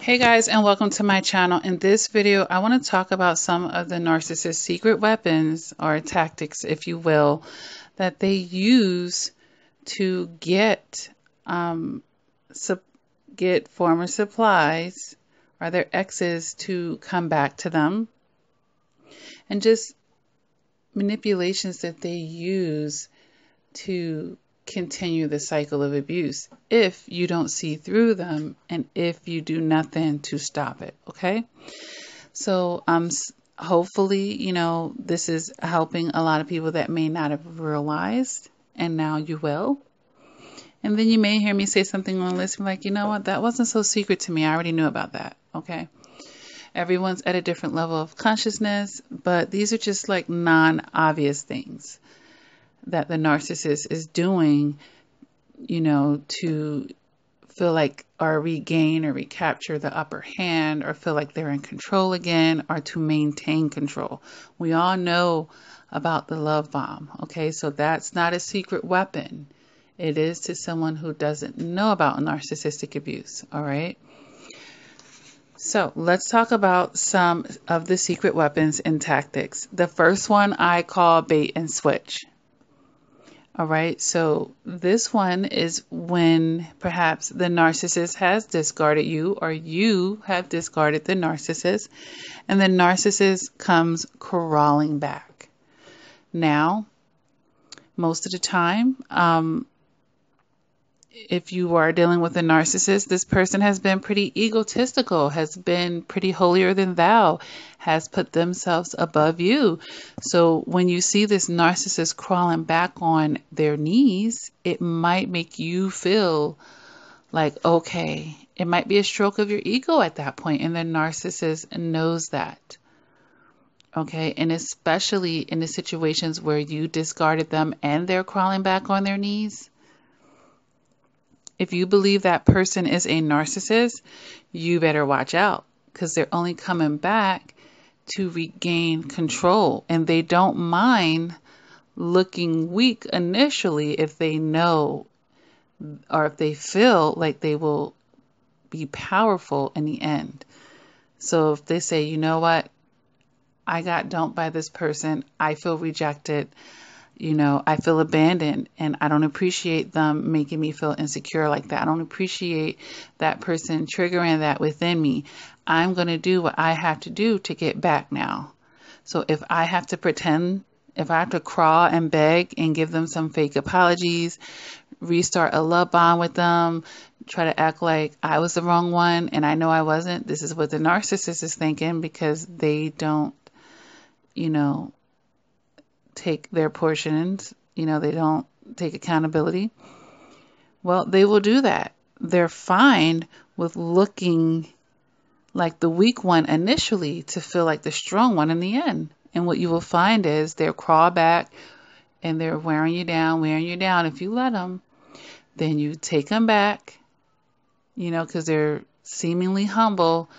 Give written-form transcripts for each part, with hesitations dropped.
Hey guys, and welcome to my channel. In this video, I want to talk about some of the narcissist secret weapons or tactics, if you will, that they use to get former supplies or their exes to come back to them, and just manipulations that they use to continue the cycle of abuse if you don't see through them and if you do nothing to stop it. Okay, so hopefully this is helping a lot of people that may not have realized, and now you will. And then you may hear me say something on this like, you know what, that wasn't so secret to me, I already knew about that. Okay, everyone's at a different level of consciousness, but these are just like non-obvious things that the narcissist is doing, to feel like or regain or recapture the upper hand or feel like they're in control again or to maintain control. We all know about the love bomb. Okay, so that's not a secret weapon. It is to someone who doesn't know about narcissistic abuse. All right. So let's talk about some of the secret weapons and tactics. The first one I call bait and switch. All right, so this one is when perhaps the narcissist has discarded you or you have discarded the narcissist, and the narcissist comes crawling back. Now, most of the time, if you are dealing with a narcissist, this person has been pretty egotistical, has been pretty holier than thou, has put themselves above you. So when you see this narcissist crawling back on their knees, it might make you feel like, okay, it might be a stroke of your ego at that point, and the narcissist knows that. Okay, and especially in the situations where you discarded them and they're crawling back on their knees. If you believe that person is a narcissist, you better watch out, because they're only coming back to regain control, and they don't mind looking weak initially if they know or if they feel like they will be powerful in the end. So if they say, you know what, I got dumped by this person, I feel rejected, I feel abandoned, and I don't appreciate them making me feel insecure like that. I don't appreciate that person triggering that within me. I'm going to do what I have to do to get back now. So if I have to pretend, if I have to crawl and beg and give them some fake apologies, restart a love bond with them, try to act like I was the wrong one and I know I wasn't, this is what the narcissist is thinking, because they don't, take their portions, they don't take accountability. Well, they will do that. They're fine with looking like the weak one initially to feel like the strong one in the end. And what you will find is they'll crawl back and they're wearing you down. If you let them, then you take them back, because they're seemingly humble.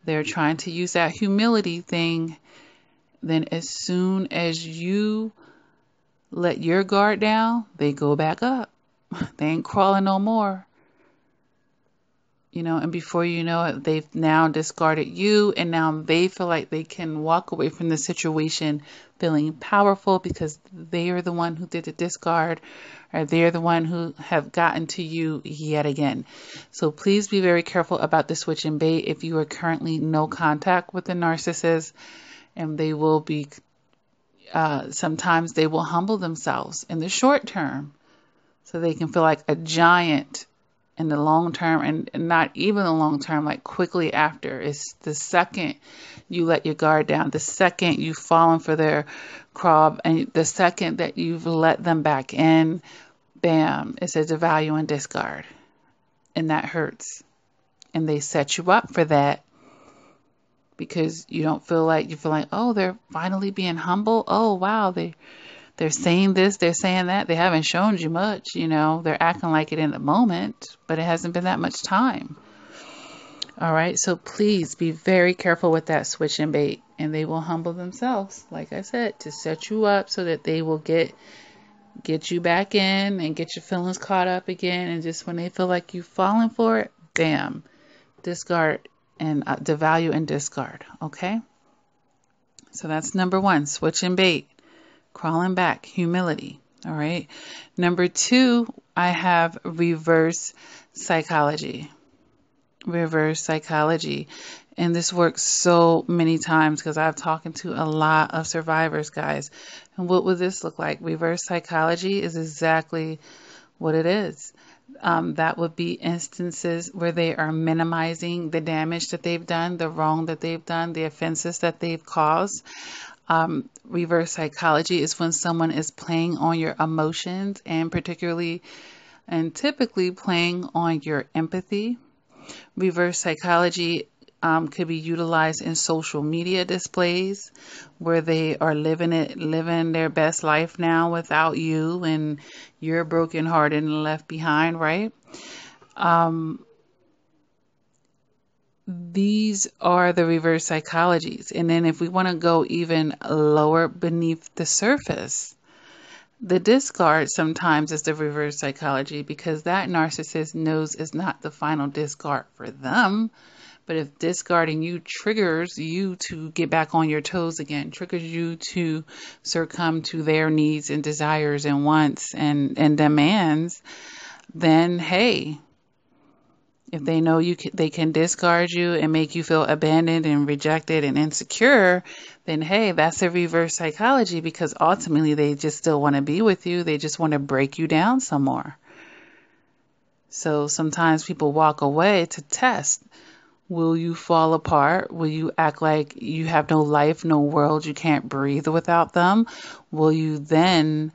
They're trying to use that humility thing. Then as soon as you let your guard down, they go back up. They ain't crawling no more. And before you know it, they've now discarded you, and now they feel like they can walk away from the situation feeling powerful because they are the one who did the discard, or they're the one who have gotten to you yet again. So please be very careful about the switch and bait if you are currently no contact with the narcissist. And they will be, sometimes they will humble themselves in the short term so they can feel like a giant in the long term, and not even the long term, like quickly after. It's the second you let your guard down, the second you've fallen for their crawl, and the second that you've let them back in, bam, it says devalue and discard. And that hurts. And they set you up for that. Because you feel like, oh, they're finally being humble. Oh, wow, they're saying this, they're saying that. They haven't shown you much, They're acting like it in the moment, but it hasn't been that much time. All right, so please be very careful with that switch and bait, and they will humble themselves, like I said, to set you up so that they will get you back in and get your feelings caught up again. And just when they feel like you've fallen for it, bam, discard and devalue and discard. Okay. So that's number one, switching bait, crawling back, humility. All right. Number two, I have reverse psychology. Reverse psychology. And this works so many times because I've talked to a lot of survivors, guys. And what would this look like? Reverse psychology is exactly what it is. That would be instances where they are minimizing the damage that they've done, the wrong that they've done, the offenses that they've caused. Reverse psychology is when someone is playing on your emotions and particularly and typically playing on your empathy. Reverse psychology could be utilized in social media displays where they are living their best life now without you, and you're brokenhearted and left behind, right? These are the reverse psychologies. And then if we want to go even lower beneath the surface, the discard sometimes is the reverse psychology because that narcissist knows it's not the final discard for them. But if discarding you triggers you to get back on your toes again, triggers you to succumb to their needs and desires and wants and demands, then hey, if they know they can discard you and make you feel abandoned and rejected and insecure, then hey, that's a reverse psychology because ultimately they just still want to be with you. They just want to break you down some more. So sometimes people walk away to test. Will you fall apart? Will you act like you have no life, no world, you can't breathe without them? Will you then,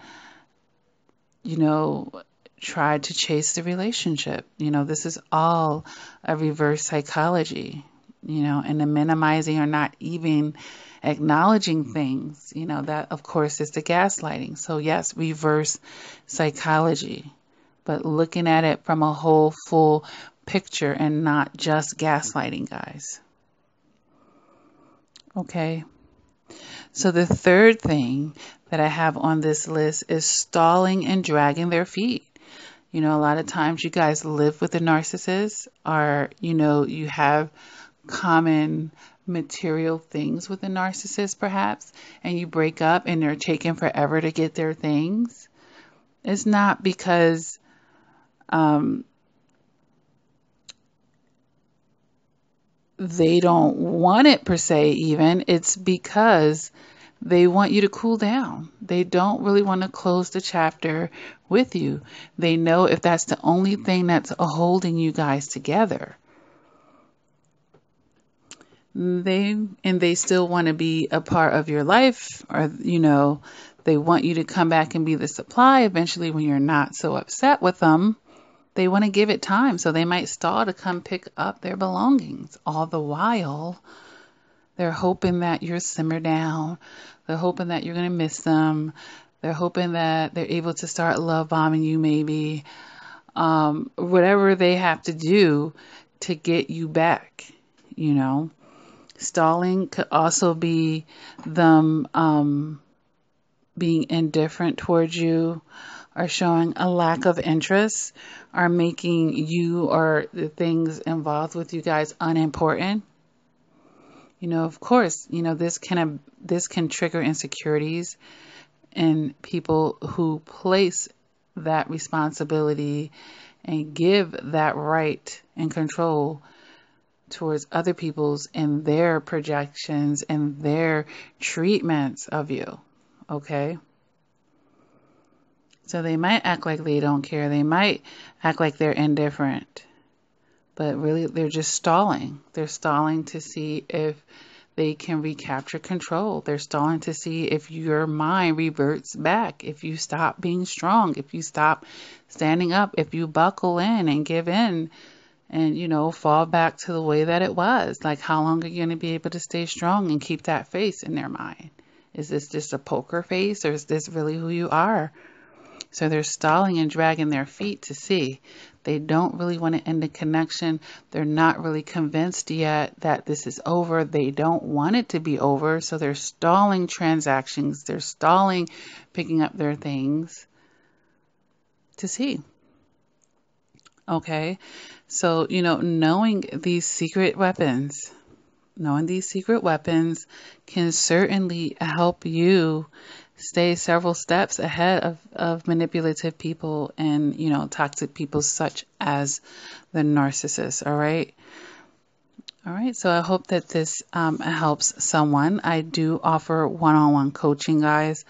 try to chase the relationship? This is all a reverse psychology, and the minimizing or not even acknowledging things, that of course is the gaslighting. So yes, reverse psychology, but looking at it from a whole full picture and not just gaslighting, guys. Okay. So the third thing that I have on this list is stalling and dragging their feet. A lot of times you guys live with a narcissist or, you have common material things with a narcissist perhaps, and you break up and they're taking forever to get their things. It's not because they don't want it per se even. It's because they want you to cool down. They don't really want to close the chapter with you. They know if that's the only thing that's holding you guys together, they still want to be a part of your life, or they want you to come back and be the supply eventually when you're not so upset with them. They want to give it time, so they might stall to come pick up their belongings. All the while, they're hoping that you're simmer down. They're hoping that you're going to miss them. They're hoping that they're able to start love bombing you maybe. Whatever they have to do to get you back, Stalling could also be them being indifferent towards you, are showing a lack of interest, are making you or the things involved with you guys unimportant. Of course, this can trigger insecurities in people who place that responsibility and give that right and control towards other people's and their projections and their treatments of you. Okay? So they might act like they don't care. They might act like they're indifferent. But really, they're just stalling. They're stalling to see if they can recapture control. They're stalling to see if your mind reverts back, if you stop being strong, if you stop standing up, if you buckle in and give in and, fall back to the way that it was. Like, how long are you going to be able to stay strong and keep that face in their mind? Is this just a poker face, or is this really who you are? So they're stalling and dragging their feet to see. They don't really want to end the connection. They're not really convinced yet that this is over. They don't want it to be over. So they're stalling transactions. They're stalling picking up their things to see. Okay. So, knowing these secret weapons, can certainly help you stay several steps ahead of manipulative people and, toxic people such as the narcissist. All right. All right. So I hope that this helps someone. I do offer one-on-one coaching, guys,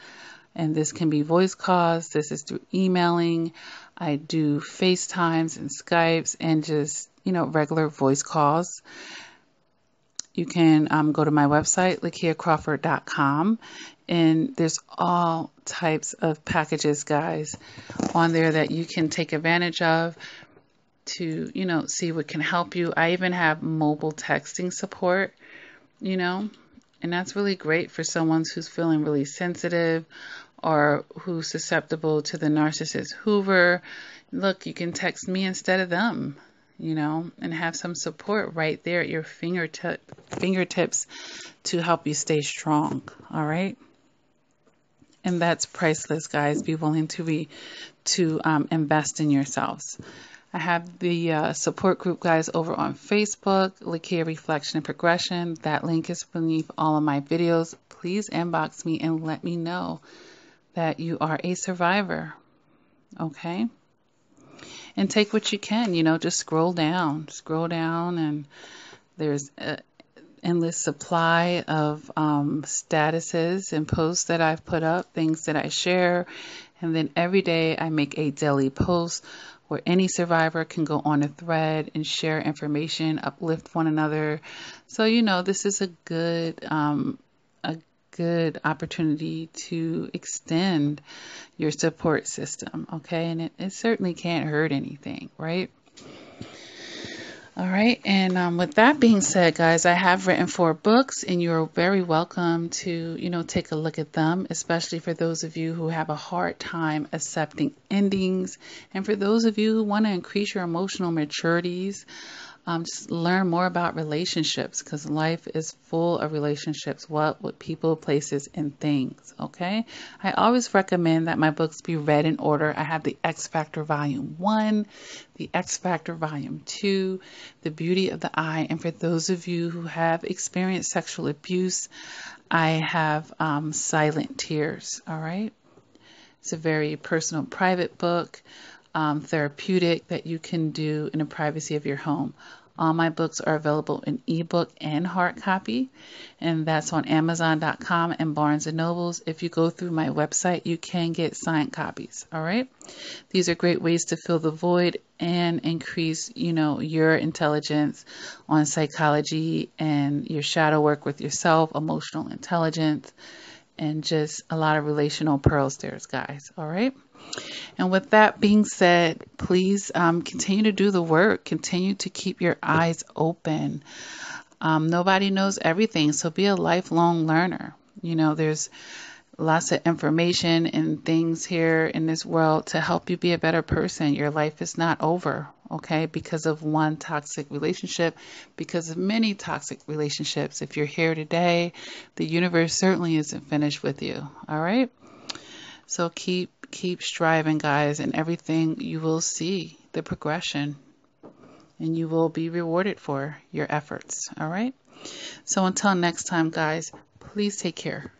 and this can be voice calls. This is through emailing. I do FaceTimes and Skypes and just, regular voice calls. You can go to my website, lakiacrawford.com, and there's all types of packages, guys, on there that you can take advantage of to, see what can help you. I even have mobile texting support, and that's really great for someone who's feeling really sensitive or who's susceptible to the narcissist Hoover. Look, you can text me instead of them, and have some support right there at your fingertips to help you stay strong. All right. And that's priceless, guys. Be willing to invest in yourselves. I have the support group, guys, over on Facebook, Lakia Reflection and Progression. That link is beneath all of my videos. Please inbox me and let me know that you are a survivor. Okay? And take what you can, just scroll down, and there's an endless supply of statuses and posts that I've put up, things that I share. And then every day I make a daily post where any survivor can go on a thread and share information, uplift one another. So, this is a good opportunity to extend your support system, okay? And it certainly can't hurt anything, right? All right, and with that being said, guys, I have written 4 books, and you're very welcome to, take a look at them, especially for those of you who have a hard time accepting endings, and for those of you who want to increase your emotional maturities. Just learn more about relationships, because life is full of relationships, with people, places, and things, okay? I always recommend that my books be read in order. I have the X Factor Volume 1, the X Factor Volume 2, The Beauty of the Eye, and for those of you who have experienced sexual abuse, I have Silent Tears, all right? It's a very personal, private book. Therapeutic that you can do in the privacy of your home. All my books are available in ebook and hard copy, and that's on Amazon.com and Barnes & Nobles. If you go through my website, you can get signed copies, all right? These are great ways to fill the void and increase, your intelligence on psychology and your shadow work with yourself, emotional intelligence, and just a lot of relational pearls there, guys, all right? And with that being said, please continue to do the work. Continue to keep your eyes open. Nobody knows everything, so be a lifelong learner. There's lots of information and things here in this world to help you be a better person. Your life is not over, okay, because of one toxic relationship, because of many toxic relationships. If you're here today, the universe certainly isn't finished with you, all right? So keep striving, guys, and everything you will see the progression, and you will be rewarded for your efforts. All right. So until next time, guys, please take care.